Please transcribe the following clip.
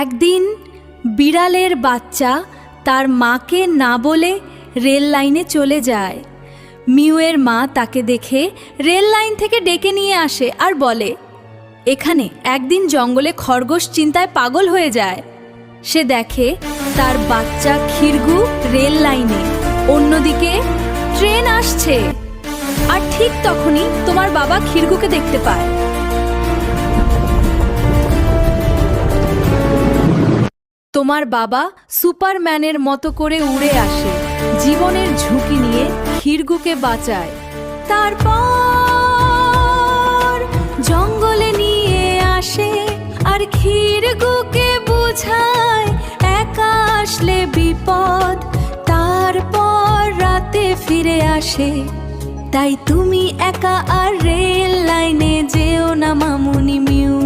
একদিন বিড়ালের বাচ্চা তার মাকে না বলে রেল লাইনে চলে যায়। মিউয়ের মা তাকে দেখে রেল লাইন থেকে ডেকে নিয়ে আসে আর বলে, এখানে একদিন জঙ্গলে খরগোশ চিন্তায় পাগল হয়ে যায়। সে দেখে তার বাচ্চা খিরগু রেল লাইনে, অন্যদিকে ট্রেন আসছে। আর ঠিক তখনই তোমার বাবা খিরগুকে দেখতে পায়। তোমার বাবা সুপারম্যানের মতো করে উড়ে আসে, জীবনের ঝুঁকি নিয়ে খিরগুকে বাঁচায়। তারপর জঙ্গলে নিয়ে আসে আর খিরগুকে বোঝায়, একা আসলে বিপদ। তারপর রাতে ফিরে আসে। তাই তুমি একা আর রেল লাইনে যেও না মামুনি মিউ।